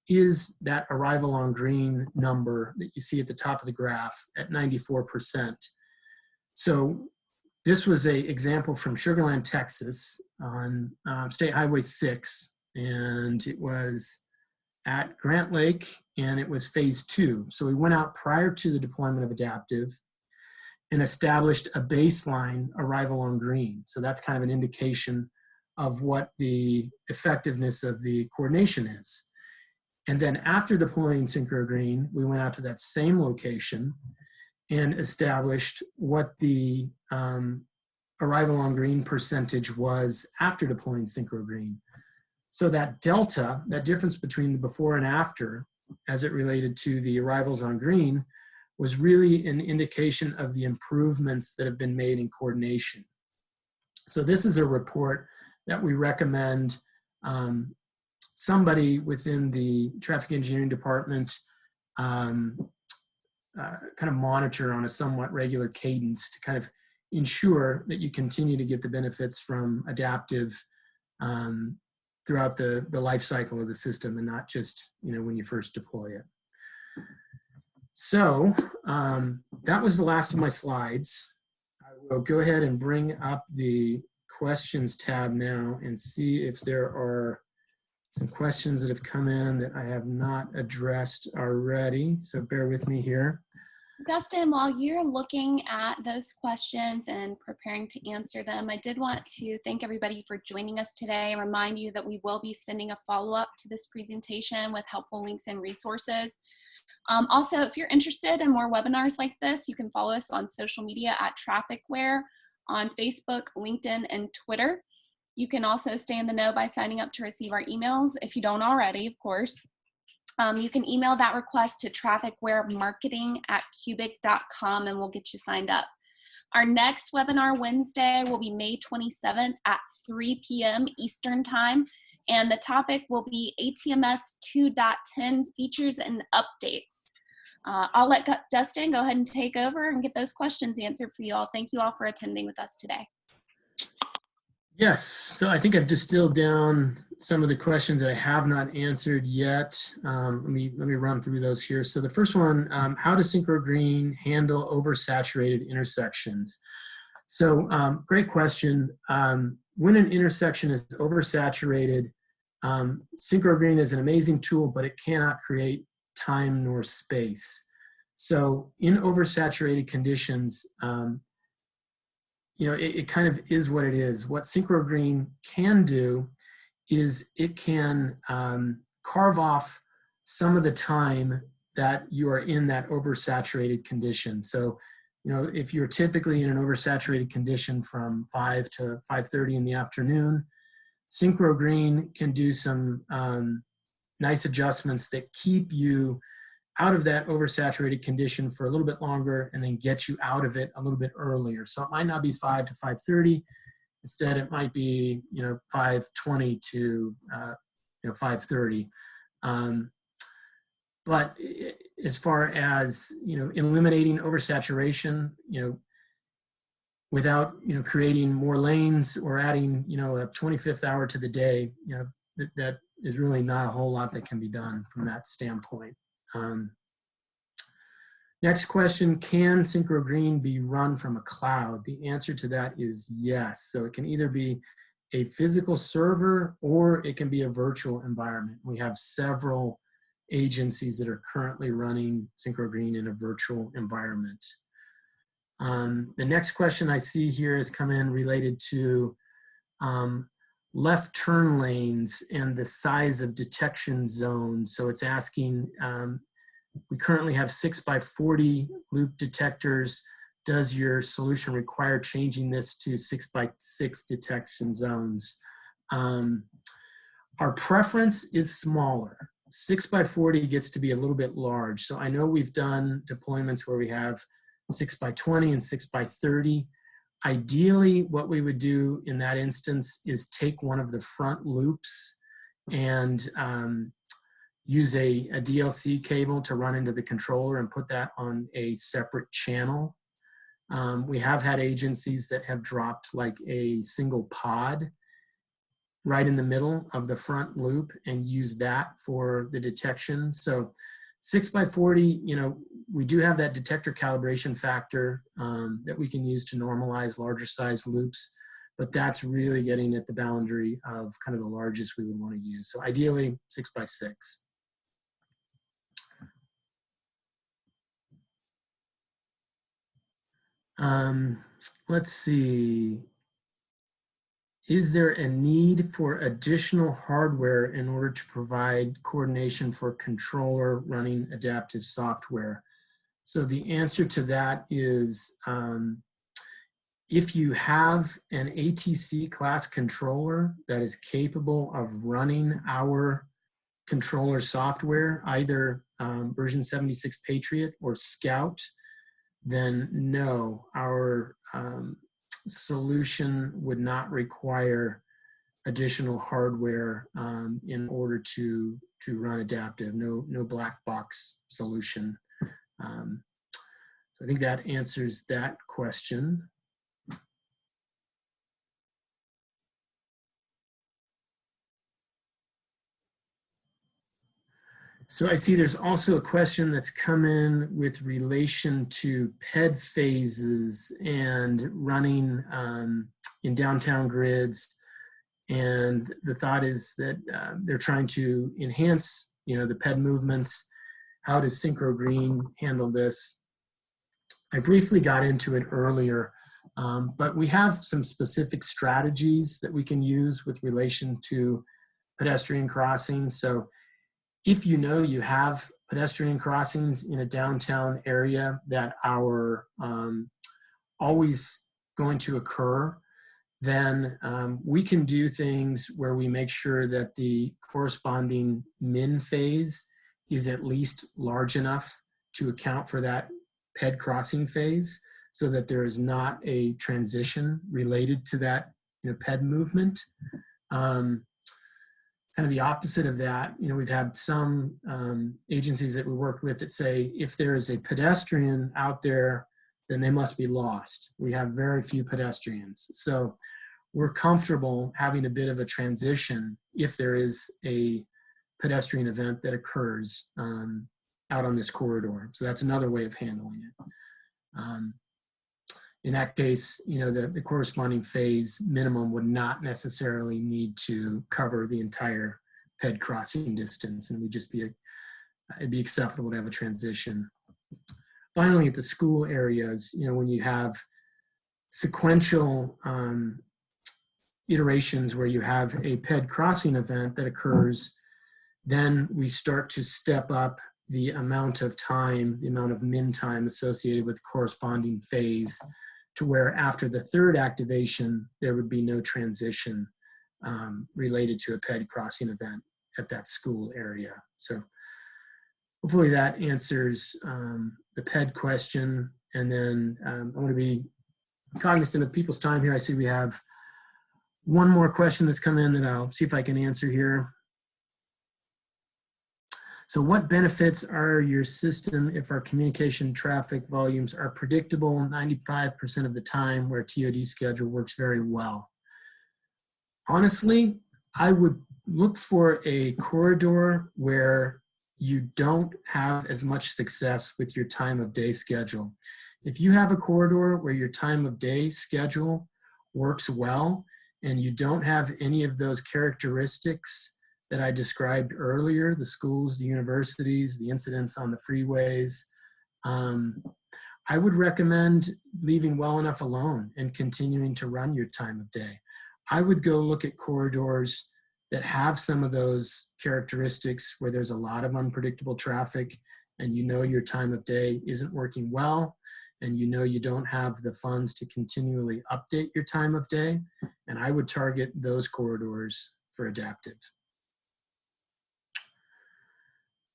is that arrival on green number that you see at the top of the graph at 94%. So this was an example from Sugar Land, Texas on State Highway 6, and it was at Grant Lake, and it was phase 2. So we went out prior to the deployment of adaptive and established a baseline arrival on green. So that's kind of an indication of what the effectiveness of the coordination is. And then after deploying SynchroGreen, we went out to that same location and established what the arrival on green percentage was after deploying SynchroGreen. So that delta, that difference between the before and after, as it related to the arrivals on green, was really an indication of the improvements that have been made in coordination. So this is a report that we recommend somebody within the traffic engineering department kind of monitor on a somewhat regular cadence to kind of ensure that you continue to get the benefits from adaptive throughout the life cycle of the system, and not just when you first deploy it. So that was the last of my slides. I will go ahead and bring up the questions tab now and see if there are some questions that have come in that I have not addressed already. So bear with me here. Dustin, while you're looking at those questions and preparing to answer them, I did want to thank everybody for joining us today and remind you that we will be sending a follow-up to this presentation with helpful links and resources. Also, if you're interested in more webinars like this, you can follow us on social media at Trafficware on Facebook, LinkedIn, and Twitter. You can also stay in the know by signing up to receive our emails if you don't already, of course. You can email that request to trafficwaremarketing@cubic.com and we'll get you signed up. Our next webinar Wednesday will be May 27th at 3 p.m. Eastern Time, and the topic will be ATMS 2.10 features and updates. I'll let Dustin go ahead and take over and get those questions answered for you all. Thank you all for attending with us today. Yes, so I think I've distilled down some of the questions that I have not answered yet. Let me run through those here. So the first one, how does SynchroGreen handle oversaturated intersections? So great question. When an intersection is oversaturated, SynchroGreen is an amazing tool, but it cannot create time nor space. So in oversaturated conditions, it kind of is what it is. What SynchroGreen can do is it can carve off some of the time that you are in that oversaturated condition. So, if you're typically in an oversaturated condition from 5 to 5:30 in the afternoon, SynchroGreen can do some nice adjustments that keep you out of that oversaturated condition for a little bit longer and then get you out of it a little bit earlier. So it might not be 5 to 5:30. Instead, it might be 5:20 to 5:30. But as far as eliminating oversaturation, without creating more lanes or adding a 25th hour to the day, that is really not a whole lot that can be done from that standpoint. Next question, can SynchroGreen be run from a cloud? The answer to that is yes. So it can either be a physical server or it can be a virtual environment. We have several agencies that are currently running SynchroGreen in a virtual environment. The next question I see here has come in related to left turn lanes and the size of detection zones. So it's asking, we currently have 6x40 loop detectors. Does your solution require changing this to 6x6 detection zones? Our preference is smaller. 6x40 gets to be a little bit large. So I know we've done deployments where we have 6x20 and 6x30. Ideally, what we would do in that instance is take one of the front loops and use a DLC cable to run into the controller and put that on a separate channel. We have had agencies that have dropped like a single pod right in the middle of the front loop and use that for the detection. So 6x40, we do have that detector calibration factor that we can use to normalize larger size loops, but that's really getting at the boundary of kind of the largest we would want to use. So ideally 6x6. Let's see. Is there a need for additional hardware in order to provide coordination for controller running adaptive software? So the answer to that is if you have an ATC class controller that is capable of running our controller software, either version 76 Patriot or Scout, then no, our solution would not require additional hardware in order to run adaptive. No black box solution. So I think that answers that question. So I see there's also a question that's come in with relation to PED phases and running in downtown grids. And the thought is that they're trying to enhance, the PED movements. How does SynchroGreen handle this? I briefly got into it earlier, but we have some specific strategies that we can use with relation to pedestrian crossings. So if you have pedestrian crossings in a downtown area that are always going to occur, then we can do things where we make sure that the corresponding min phase is at least large enough to account for that PED crossing phase, so that there is not a transition related to that PED movement. Kind of the opposite of that, we've had some agencies that we worked with that say if there is a pedestrian out there, then they must be lost. We have very few pedestrians. So we're comfortable having a bit of a transition if there is a pedestrian event that occurs out on this corridor. So that's another way of handling it. In that case, the corresponding phase minimum would not necessarily need to cover the entire PED crossing distance, and it would just be it'd be acceptable to have a transition. Finally, at the school areas, when you have sequential iterations where you have a PED crossing event that occurs, then we start to step up the amount of time, the amount of min time associated with corresponding phase, to where after the third activation, there would be no transition related to a PED crossing event at that school area. So hopefully that answers the PED question. And then I want to be cognizant of people's time here. I see we have one more question that's come in that I'll see if I can answer here. So what benefits are your system if our communication traffic volumes are predictable 95% of the time, where TOD schedule works very well? Honestly, I would look for a corridor where you don't have as much success with your time of day schedule. If you have a corridor where your time of day schedule works well and you don't have any of those characteristics that I described earlier, the schools, the universities, the incidents on the freeways, I would recommend leaving well enough alone and continuing to run your time of day. I would go look at corridors that have some of those characteristics where there's a lot of unpredictable traffic and your time of day isn't working well, and you don't have the funds to continually update your time of day, and I would target those corridors for adaptive.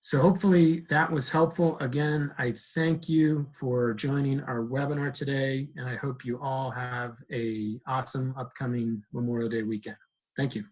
So hopefully that was helpful. Again, I thank you for joining our webinar today, and I hope you all have an awesome upcoming Memorial Day weekend. Thank you.